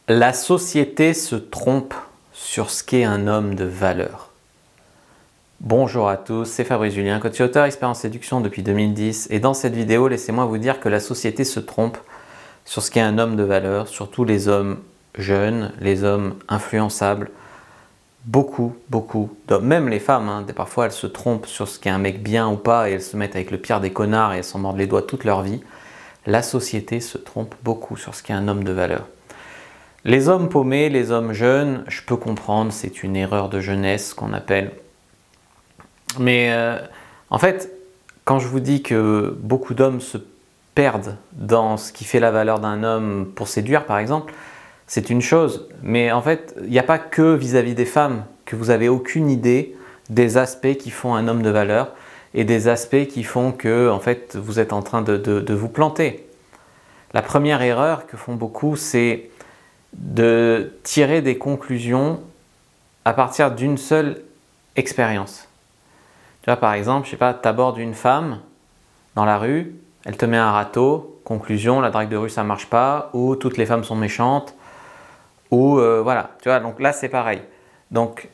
La société se trompe sur ce qu'est un homme de valeur. Bonjour à tous, c'est Fabrice Julien, coach et auteur expert en séduction depuis 2010 et dans cette vidéo, laissez-moi vous dire que la société se trompe sur ce qu'est un homme de valeur, surtout les hommes jeunes, les hommes influençables, beaucoup d'hommes, même les femmes, parfois elles se trompent sur ce qu'est un mec bien ou pas et elles se mettent avec le pire des connards et elles s'en mordent les doigts toute leur vie. La société se trompe beaucoup sur ce qu'est un homme de valeur. Les hommes paumés, les hommes jeunes, je peux comprendre, c'est une erreur de jeunesse qu'on appelle. Mais en fait, quand je vous dis que beaucoup d'hommes se perdent dans ce qui fait la valeur d'un homme pour séduire par exemple, c'est une chose. Mais en fait, il n'y a pas que vis-à-vis des femmes que vous n'avez aucune idée des aspects qui font un homme de valeur et des aspects qui font que en fait, vous êtes en train de vous planter. La première erreur que font beaucoup, c'est de tirer des conclusions à partir d'une seule expérience. Tu vois, par exemple, je sais pas, tu abordes une femme dans la rue, elle te met un râteau, conclusion, la drague de rue ça marche pas, ou toutes les femmes sont méchantes, ou voilà, tu vois, donc là c'est pareil. Donc,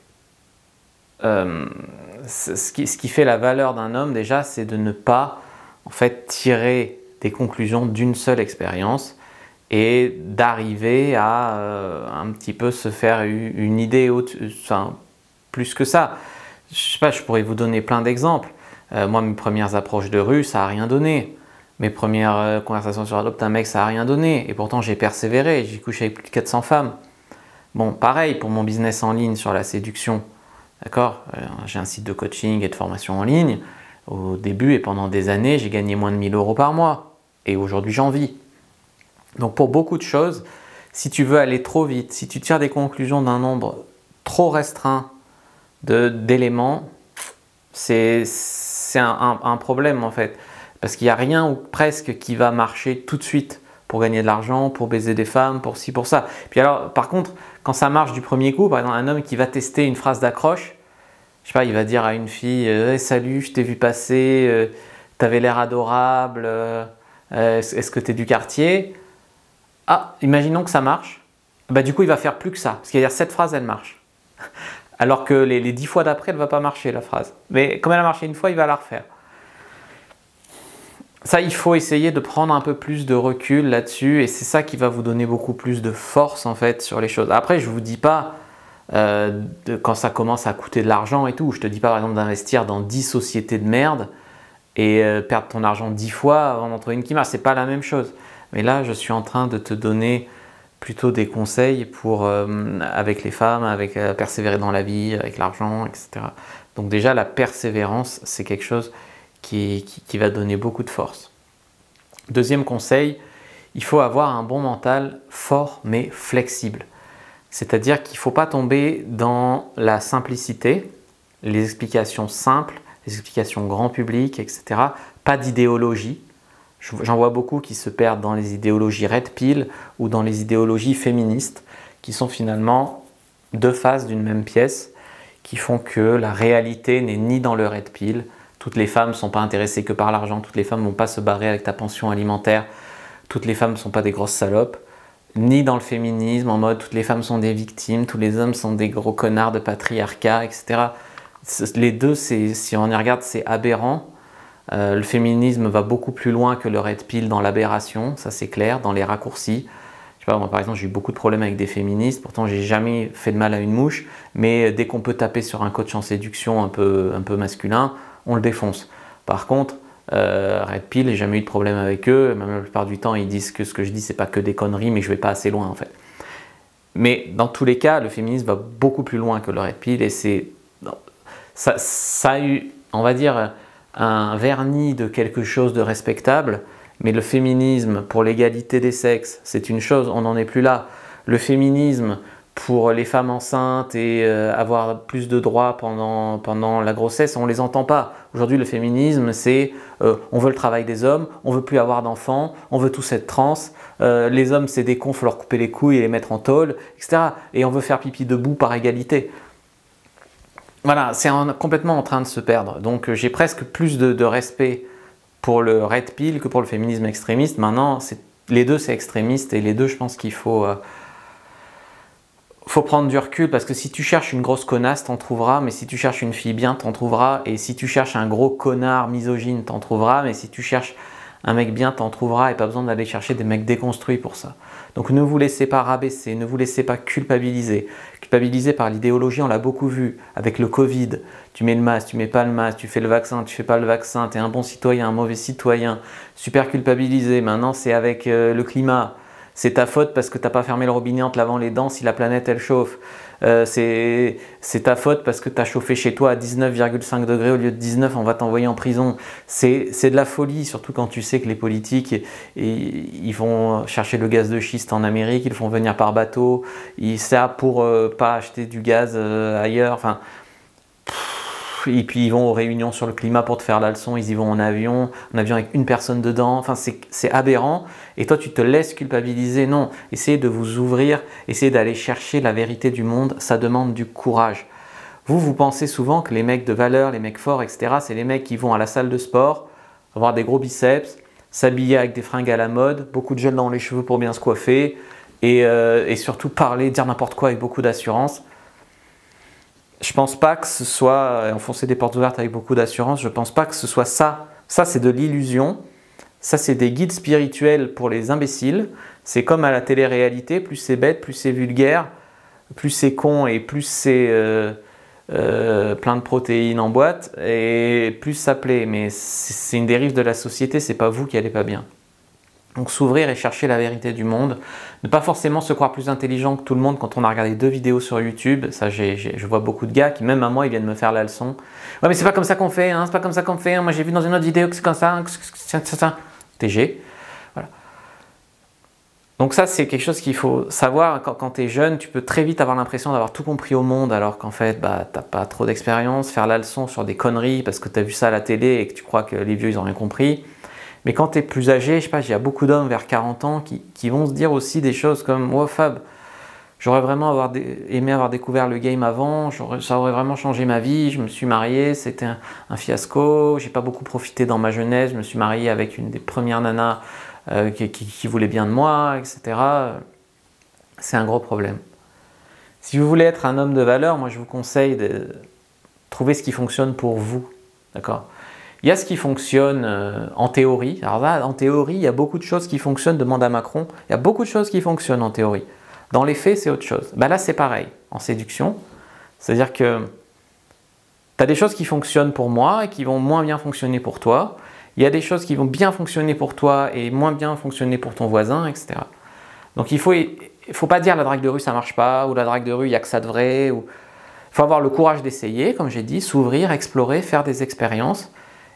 ce qui fait la valeur d'un homme déjà, c'est de ne pas en fait tirer des conclusions d'une seule expérience, et d'arriver à un petit peu se faire une idée enfin, plus que ça. Je sais pas, je pourrais vous donner plein d'exemples. Moi, mes premières approches de rue, ça n'a rien donné. Mes premières conversations sur Adopte un mec, ça n'a rien donné. Et pourtant, j'ai persévéré, j'ai couché avec plus de 400 femmes. Bon, pareil pour mon business en ligne sur la séduction. D'accord, j'ai un site de coaching et de formation en ligne. Au début et pendant des années, j'ai gagné moins de 1000 € par mois. Et aujourd'hui, j'en vis. Donc pour beaucoup de choses, si tu veux aller trop vite, si tu tires des conclusions d'un nombre trop restreint d'éléments, c'est un problème en fait. Parce qu'il n'y a rien ou presque qui va marcher tout de suite pour gagner de l'argent, pour baiser des femmes, pour ci, pour ça. Puis alors, par contre, quand ça marche du premier coup, par exemple un homme qui va tester une phrase d'accroche, je sais pas, il va dire à une fille hey, « Salut, je t'ai vu passer, t'avais l'air adorable, est-ce que t'es du quartier ?» Ah, imaginons que ça marche, bah, du coup il va faire plus que ça, parce qu'il va dire cette phrase elle marche. Alors que les 10 fois d'après elle ne va pas marcher la phrase. Mais comme elle a marché une fois, il va la refaire. Ça, il faut essayer de prendre un peu plus de recul là-dessus et c'est ça qui va vous donner beaucoup plus de force en fait sur les choses. Après, je ne vous dis pas quand ça commence à coûter de l'argent et tout, je ne te dis pas par exemple d'investir dans 10 sociétés de merde et perdre ton argent 10 fois avant d'en trouver une qui marche, c'est pas la même chose. Mais là, je suis en train de te donner plutôt des conseils pour, avec les femmes, avec persévérer dans la vie, avec l'argent, etc. Donc déjà, la persévérance, c'est quelque chose qui va donner beaucoup de force. Deuxième conseil, il faut avoir un bon mental fort mais flexible. C'est-à-dire qu'il ne faut pas tomber dans la simplicité, les explications simples, les explications grand public, etc. Pas d'idéologie. J'en vois beaucoup qui se perdent dans les idéologies red pill ou dans les idéologies féministes qui sont finalement deux faces d'une même pièce qui font que la réalité n'est ni dans le red pill. Toutes les femmes ne sont pas intéressées que par l'argent, toutes les femmes ne vont pas se barrer avec ta pension alimentaire, toutes les femmes ne sont pas des grosses salopes, ni dans le féminisme en mode toutes les femmes sont des victimes, tous les hommes sont des gros connards de patriarcat, etc. Les deux, si on y regarde, c'est aberrant. Le féminisme va beaucoup plus loin que le red pill dans l'aberration, ça c'est clair, dans les raccourcis. Je sais pas, moi par exemple j'ai eu beaucoup de problèmes avec des féministes, pourtant j'ai jamais fait de mal à une mouche, mais dès qu'on peut taper sur un coach en séduction un peu masculin, on le défonce. Par contre, red pill, j'ai jamais eu de problème avec eux, même la plupart du temps ils disent que ce que je dis c'est pas que des conneries, mais je vais pas assez loin en fait. Mais dans tous les cas, le féminisme va beaucoup plus loin que le red pill et ça a eu, on va dire, un vernis de quelque chose de respectable, mais le féminisme pour l'égalité des sexes, c'est une chose, on n'en est plus là. Le féminisme pour les femmes enceintes et avoir plus de droits pendant la grossesse, on ne les entend pas. Aujourd'hui, le féminisme, c'est on veut le travail des hommes, on veut plus avoir d'enfants, on veut tous être trans, les hommes c'est des cons, il faut leur couper les couilles et les mettre en tôle, etc. Et on veut faire pipi debout par égalité. Voilà, c'est complètement en train de se perdre. Donc j'ai presque plus de respect pour le red pill que pour le féminisme extrémiste. Maintenant, les deux c'est extrémiste et les deux je pense qu'il faut faut prendre du recul parce que si tu cherches une grosse connasse, t'en trouveras, mais si tu cherches une fille bien, t'en trouveras, et si tu cherches un gros connard misogyne, t'en trouveras, mais si tu cherches un mec bien, t'en trouveras, et pas besoin d'aller chercher des mecs déconstruits pour ça. Donc ne vous laissez pas rabaisser, ne vous laissez pas culpabiliser. Culpabiliser par l'idéologie, on l'a beaucoup vu avec le Covid. Tu mets le masque, tu mets pas le masque, tu fais le vaccin, tu fais pas le vaccin, tu es un bon citoyen, un mauvais citoyen, super culpabilisé. Maintenant c'est avec le climat. C'est ta faute parce que tu n'as pas fermé le robinet en te lavant les dents si la planète elle chauffe. C'est ta faute parce que tu as chauffé chez toi à 19,5 degrés au lieu de 19, on va t'envoyer en prison. C'est de la folie, surtout quand tu sais que les politiques, ils vont chercher le gaz de schiste en Amérique, ils le font venir par bateau, ça pour pas acheter du gaz ailleurs. Enfin, et puis ils vont aux réunions sur le climat pour te faire la leçon, ils y vont en avion avec une personne dedans, enfin c'est aberrant, et toi tu te laisses culpabiliser. Non, essayez de vous ouvrir, essayez d'aller chercher la vérité du monde, ça demande du courage. Vous pensez souvent que les mecs de valeur, les mecs forts, etc., c'est les mecs qui vont à la salle de sport, avoir des gros biceps, s'habiller avec des fringues à la mode, beaucoup de gel dans les cheveux pour bien se coiffer, et surtout parler, dire n'importe quoi avec beaucoup d'assurance. Je pense pas que ce soit enfoncer des portes ouvertes avec beaucoup d'assurance, je pense pas que ce soit ça. Ça, c'est de l'illusion. Ça, c'est des guides spirituels pour les imbéciles. C'est comme à la télé-réalité, plus c'est bête, plus c'est vulgaire, plus c'est con et plus c'est plein de protéines en boîte, et plus ça plaît. Mais c'est une dérive de la société, c'est pas vous qui allez pas bien. Donc s'ouvrir et chercher la vérité du monde. Ne pas forcément se croire plus intelligent que tout le monde quand on a regardé 2 vidéos sur YouTube. Ça, je vois beaucoup de gars qui, même à moi, ils viennent me faire la leçon. Ouais, mais c'est pas comme ça qu'on fait, hein, c'est pas comme ça qu'on fait. Hein. Moi, j'ai vu dans une autre vidéo que c'est comme ça. TG. Voilà. Donc ça, c'est quelque chose qu'il faut savoir. Quand tu es jeune, tu peux très vite avoir l'impression d'avoir tout compris au monde, alors qu'en fait, t'as pas trop d'expérience. Faire la leçon sur des conneries parce que tu as vu ça à la télé et que tu crois que les vieux, ils ont rien compris. Mais quand tu es plus âgé, je sais pas, il y a beaucoup d'hommes vers 40 ans qui vont se dire aussi des choses comme « Oh Fab, j'aurais vraiment aimé avoir découvert le game avant, ça aurait vraiment changé ma vie, je me suis marié, c'était un fiasco, j'ai pas beaucoup profité dans ma jeunesse, je me suis marié avec une des premières nanas qui voulait bien de moi, etc. » C'est un gros problème. Si vous voulez être un homme de valeur, moi je vous conseille de trouver ce qui fonctionne pour vous. D'accord ? Il y a ce qui fonctionne en théorie. Alors là, en théorie, il y a beaucoup de choses qui fonctionnent, demande à Macron. Il y a beaucoup de choses qui fonctionnent en théorie. Dans les faits, c'est autre chose. Ben là, c'est pareil, en séduction. C'est-à-dire que tu as des choses qui fonctionnent pour moi et qui vont moins bien fonctionner pour toi. Il y a des choses qui vont bien fonctionner pour toi et moins bien fonctionner pour ton voisin, etc. Donc il faut pas dire la drague de rue, ça marche pas, ou la drague de rue, il n'y a que ça de vrai. Il faut avoir le courage d'essayer, comme j'ai dit, s'ouvrir, explorer, faire des expériences.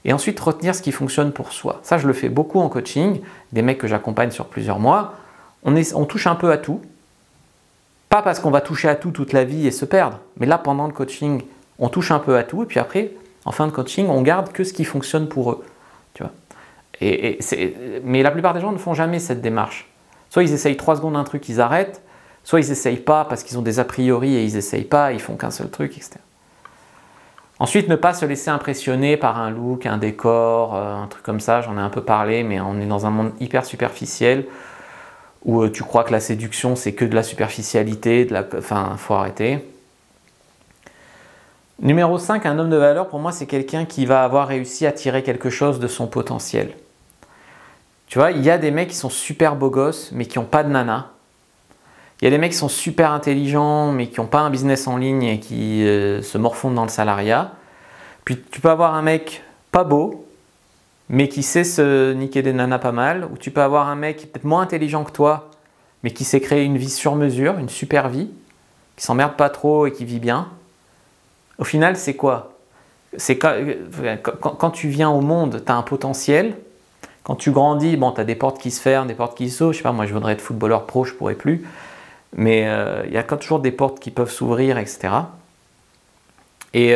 Et ensuite retenir ce qui fonctionne pour soi. Ça, je le fais beaucoup en coaching, des mecs que j'accompagne sur plusieurs mois. On touche un peu à tout. Pas parce qu'on va toucher à tout toute la vie et se perdre, mais là, pendant le coaching, on touche un peu à tout, et puis après, en fin de coaching, on garde que ce qui fonctionne pour eux. Tu vois. Mais la plupart des gens ne font jamais cette démarche. Soit ils essayent 3 secondes un truc, ils arrêtent, soit ils n'essayent pas parce qu'ils ont des a priori et ils n'essayent pas, ils font qu'un seul truc, etc. Ensuite, ne pas se laisser impressionner par un look, un décor, un truc comme ça, j'en ai un peu parlé, mais on est dans un monde hyper superficiel où tu crois que la séduction, c'est que de la superficialité, enfin, faut arrêter. Numéro 5, un homme de valeur, pour moi, c'est quelqu'un qui va avoir réussi à tirer quelque chose de son potentiel. Tu vois, il y a des mecs qui sont super beaux gosses, mais qui n'ont pas de nana. Il y a des mecs qui sont super intelligents, mais qui n'ont pas un business en ligne et qui se morfondent dans le salariat. Puis tu peux avoir un mec pas beau, mais qui sait se niquer des nanas pas mal. Ou tu peux avoir un mec peut-être moins intelligent que toi, mais qui sait créer une vie sur mesure, une super vie, qui s'emmerde pas trop et qui vit bien. Au final, c'est quoi? C'est quand tu viens au monde, tu as un potentiel. Quand tu grandis, bon, tu as des portes qui se ferment, des portes qui s'ouvrent. Je sais pas, moi je voudrais être footballeur pro, je pourrais plus. Mais il y a toujours des portes qui peuvent s'ouvrir, etc. Et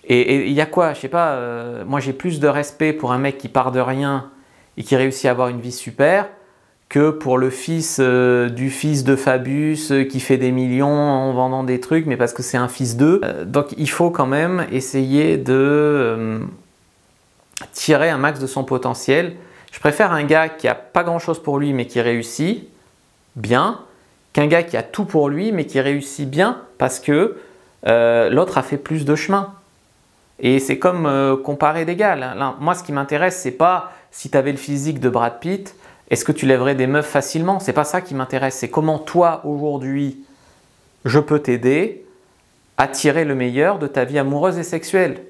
il y a quoi? Je sais pas, moi j'ai plus de respect pour un mec qui part de rien et qui réussit à avoir une vie super que pour le fils du fils de Fabius qui fait des millions en vendant des trucs, mais parce que c'est un fils d'eux. Donc il faut quand même essayer de tirer un max de son potentiel. Je préfère un gars qui a pas grand chose pour lui mais qui réussit bien, qu'un gars qui a tout pour lui, mais qui réussit bien parce que l'autre a fait plus de chemin. Et c'est comme comparer d'égal. Hein. Moi, ce qui m'intéresse, c'est pas si tu avais le physique de Brad Pitt, est-ce que tu lèverais des meufs facilement? C'est pas ça qui m'intéresse. C'est comment toi, aujourd'hui, je peux t'aider à tirer le meilleur de ta vie amoureuse et sexuelle.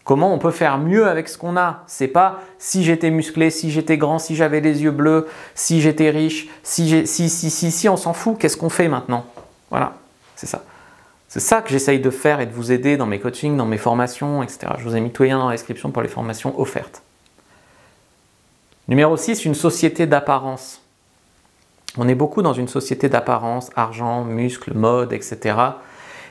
Comment on peut faire mieux avec ce qu'on a? C'est pas si j'étais musclé, si j'étais grand, si j'avais les yeux bleus, si j'étais riche, si, on s'en fout. Qu'est-ce qu'on fait maintenant? Voilà, c'est ça. C'est ça que j'essaye de faire et de vous aider dans mes coachings, dans mes formations, etc. Je vous ai mis tous les liens dans la description pour les formations offertes. Numéro 6, une société d'apparence. On est beaucoup dans une société d'apparence, argent, muscles, mode, etc.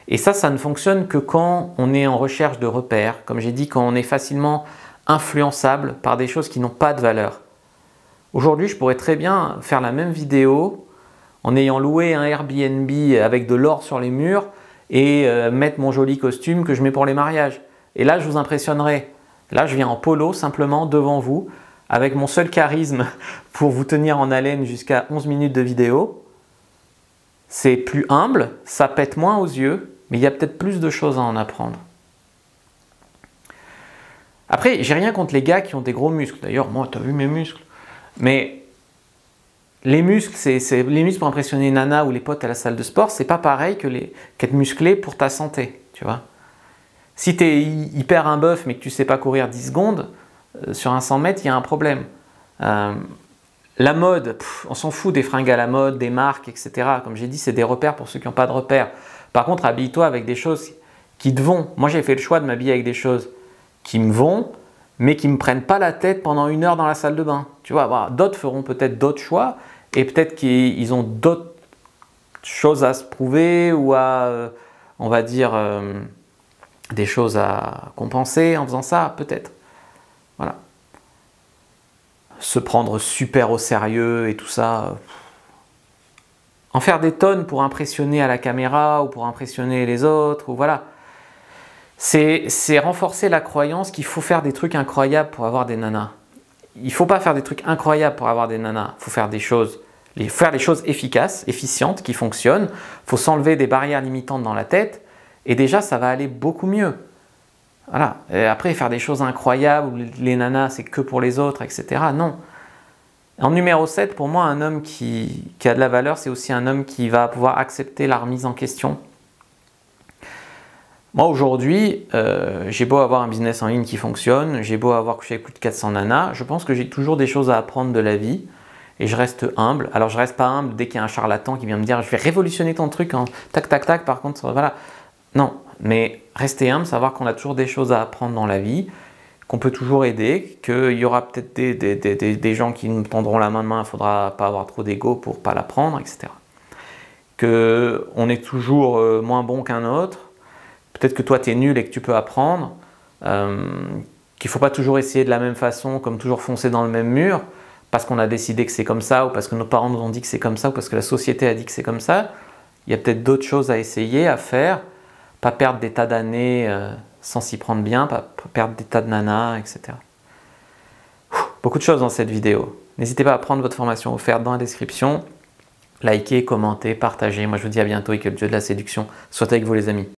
Et ça ne fonctionne que quand on est en recherche de repères. Comme j'ai dit, quand on est facilement influençable par des choses qui n'ont pas de valeur. Aujourd'hui, je pourrais très bien faire la même vidéo en ayant loué un Airbnb avec de l'or sur les murs et mettre mon joli costume que je mets pour les mariages. Et là, je vous impressionnerai. Là, je viens en polo simplement devant vous avec mon seul charisme pour vous tenir en haleine jusqu'à 11 minutes de vidéo. C'est plus humble, ça pète moins aux yeux, mais il y a peut-être plus de choses à en apprendre. Après, j'ai rien contre les gars qui ont des gros muscles. D'ailleurs, moi, tu as vu mes muscles. Mais les muscles, les muscles pour impressionner les nanas ou les potes à la salle de sport, c'est pas pareil qu'être musclé pour ta santé, tu vois. Si tu es hyper un bœuf mais que tu sais pas courir 10 secondes, sur un 100 mètres, il y a un problème. La mode, on s'en fout des fringues à la mode, des marques, etc. Comme j'ai dit, c'est des repères pour ceux qui n'ont pas de repères. Par contre, habille-toi avec des choses qui te vont. Moi, j'ai fait le choix de m'habiller avec des choses qui me vont, mais qui ne me prennent pas la tête pendant 1 heure dans la salle de bain. Tu vois, voilà, d'autres feront peut-être d'autres choix, et peut-être qu'ils ont d'autres choses à se prouver, ou à, on va dire, des choses à compenser en faisant ça, peut-être. Voilà. Se prendre super au sérieux et tout ça. En faire des tonnes pour impressionner à la caméra ou pour impressionner les autres, ou voilà. C'est renforcer la croyance qu'il faut faire des trucs incroyables pour avoir des nanas. Il ne faut pas faire des trucs incroyables pour avoir des nanas. Il faut faire des choses efficaces, efficientes, qui fonctionnent. Il faut s'enlever des barrières limitantes dans la tête. Et déjà, ça va aller beaucoup mieux. Voilà. Et après, faire des choses incroyables, où les nanas, c'est que pour les autres, etc. Non. En numéro 7, pour moi, un homme qui a de la valeur, c'est aussi un homme qui va pouvoir accepter la remise en question. Moi, aujourd'hui, j'ai beau avoir un business en ligne qui fonctionne, j'ai beau avoir couché avec plus de 400 nanas, je pense que j'ai toujours des choses à apprendre de la vie et je reste humble. Alors, je reste pas humble dès qu'il y a un charlatan qui vient me dire « je vais révolutionner ton truc en tac, tac, tac », par contre, voilà. Non, mais rester humble, savoir qu'on a toujours des choses à apprendre dans la vie, qu'on peut toujours aider, qu'il y aura peut-être des gens qui nous tendront la main, il ne faudra pas avoir trop d'ego pour ne pas l'apprendre, etc. Qu'on est toujours moins bon qu'un autre, peut-être que toi tu es nul et que tu peux apprendre, qu'il ne faut pas toujours essayer de la même façon, comme toujours foncer dans le même mur, parce qu'on a décidé que c'est comme ça, ou parce que nos parents nous ont dit que c'est comme ça, ou parce que la société a dit que c'est comme ça. Il y a peut-être d'autres choses à essayer, à faire, pas perdre des tas d'années sans s'y prendre bien, pas perdre des tas de nanas, etc. Beaucoup de choses dans cette vidéo. N'hésitez pas à prendre votre formation offerte dans la description. Likez, commentez, partagez. Moi je vous dis à bientôt et que le dieu de la séduction soit avec vous les amis.